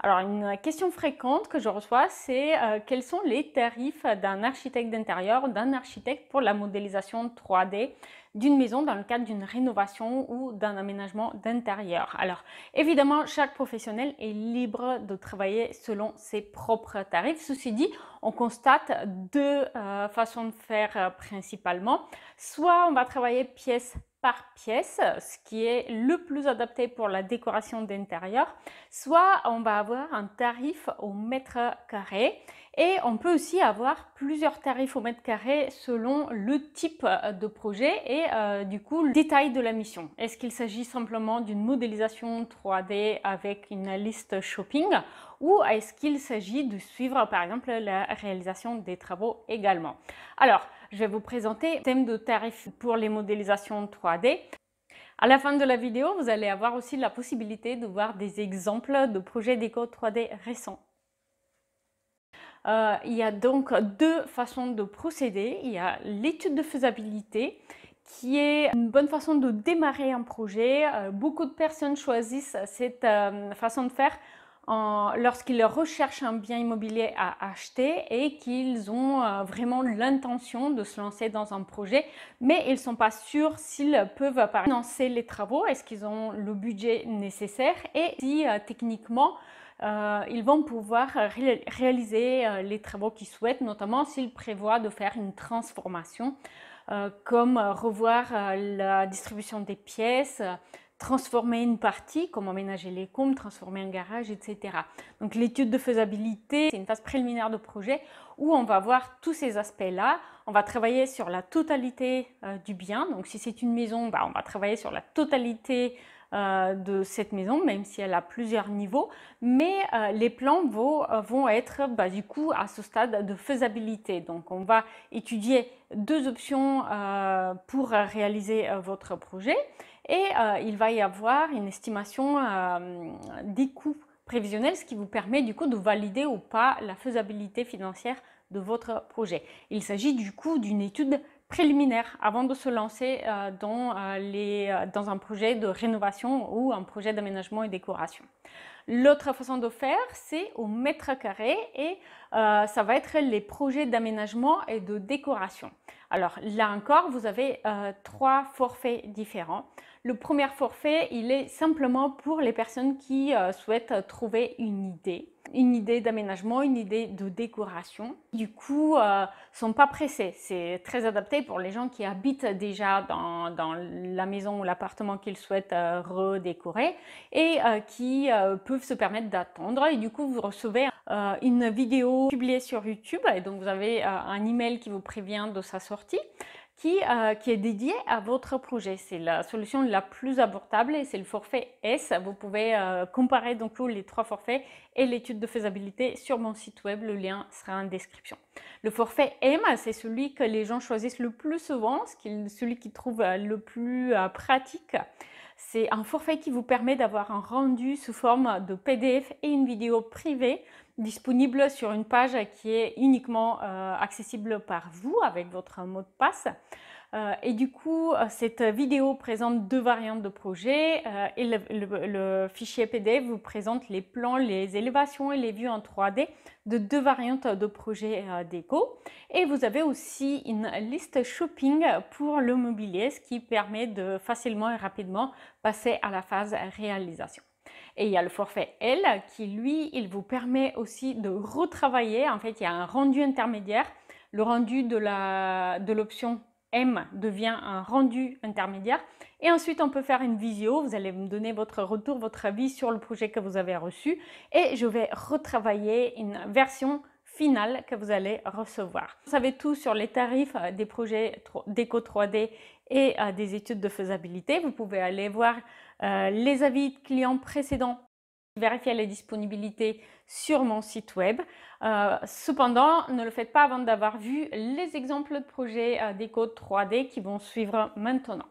Alors, une question fréquente que je reçois, c'est quels sont les tarifs d'un architecte d'intérieur, d'un architecte pour la modélisation 3D d'une maison dans le cadre d'une rénovation ou d'un aménagement d'intérieur. Alors, évidemment, chaque professionnel est libre de travailler selon ses propres tarifs. Ceci dit, on constate deux façons de faire principalement. Soit on va travailler pièce par pièce, ce qui est le plus adapté pour la décoration d'intérieur, soit on va avoir un tarif au mètre carré et on peut aussi avoir plusieurs tarifs au mètre carré selon le type de projet et du coup le détail de la mission. Est-ce qu'il s'agit simplement d'une modélisation 3D avec une liste shopping ou est-ce qu'il s'agit de suivre par exemple la réalisation des travaux également? Alors, je vais vous présenter le thème de tarifs pour les modélisations 3D. À la fin de la vidéo, vous allez avoir aussi la possibilité de voir des exemples de projets déco 3D récents. Il y a donc deux façons de procéder. Il y a l'étude de faisabilité qui est une bonne façon de démarrer un projet. Beaucoup de personnes choisissent cette façon de faire lorsqu'ils recherchent un bien immobilier à acheter et qu'ils ont vraiment l'intention de se lancer dans un projet, mais ils ne sont pas sûrs s'ils peuvent financer les travaux, est-ce qu'ils ont le budget nécessaire et si techniquement ils vont pouvoir réaliser les travaux qu'ils souhaitent, notamment s'ils prévoient de faire une transformation, comme revoir la distribution des pièces, transformer une partie, comme aménager les combles, transformer un garage, etc. Donc l'étude de faisabilité, c'est une phase préliminaire de projet où on va voir tous ces aspects-là. On va travailler sur la totalité du bien. Donc si c'est une maison, on va travailler sur la totalité de cette maison, même si elle a plusieurs niveaux, mais les plans vont être du coup à ce stade de faisabilité. Donc on va étudier deux options pour réaliser votre projet et il va y avoir une estimation des coûts prévisionnels, ce qui vous permet du coup de valider ou pas la faisabilité financière de votre projet. Il s'agit du coup d'une étude préliminaire avant de se lancer dans un projet de rénovation ou un projet d'aménagement et décoration. L'autre façon de faire, c'est au mètre carré et ça va être les projets d'aménagement et de décoration. Alors là encore, vous avez trois forfaits différents. Le premier forfait, il est simplement pour les personnes qui souhaitent trouver une idée d'aménagement, une idée de décoration. Du coup, sont pas pressés. C'est très adapté pour les gens qui habitent déjà dans la maison ou l'appartement qu'ils souhaitent redécorer et qui peuvent se permettre d'attendre. Et du coup, vous recevez une vidéo publiée sur YouTube et donc vous avez un email qui vous prévient de sa sortie. Qui est dédié à votre projet. C'est la solution la plus abordable et c'est le forfait S. Vous pouvez comparer donc les trois forfaits et l'étude de faisabilité sur mon site web. Le lien sera en description. Le forfait M, c'est celui que les gens choisissent le plus souvent, celui qu'ils trouvent le plus pratique. C'est un forfait qui vous permet d'avoir un rendu sous forme de PDF et une vidéo privée disponible sur une page qui est uniquement accessible par vous avec votre mot de passe. Et du coup, cette vidéo présente deux variantes de projet et le fichier PDF vous présente les plans, les élévations et les vues en 3D de deux variantes de projet déco. Et vous avez aussi une liste shopping pour le mobilier, ce qui permet de facilement et rapidement passer à la phase réalisation. Et il y a le forfait L qui, lui, il vous permet aussi de retravailler. En fait, il y a un rendu intermédiaire. Le rendu de l'option M devient un rendu intermédiaire. Et ensuite, on peut faire une visio. Vous allez me donner votre retour, votre avis sur le projet que vous avez reçu. Et je vais retravailler une version finale que vous allez recevoir. Vous savez tout sur les tarifs des projets déco 3D et des études de faisabilité. Vous pouvez aller voir les avis de clients précédents, vérifier les disponibilités sur mon site web. Cependant, ne le faites pas avant d'avoir vu les exemples de projets déco 3D qui vont suivre maintenant.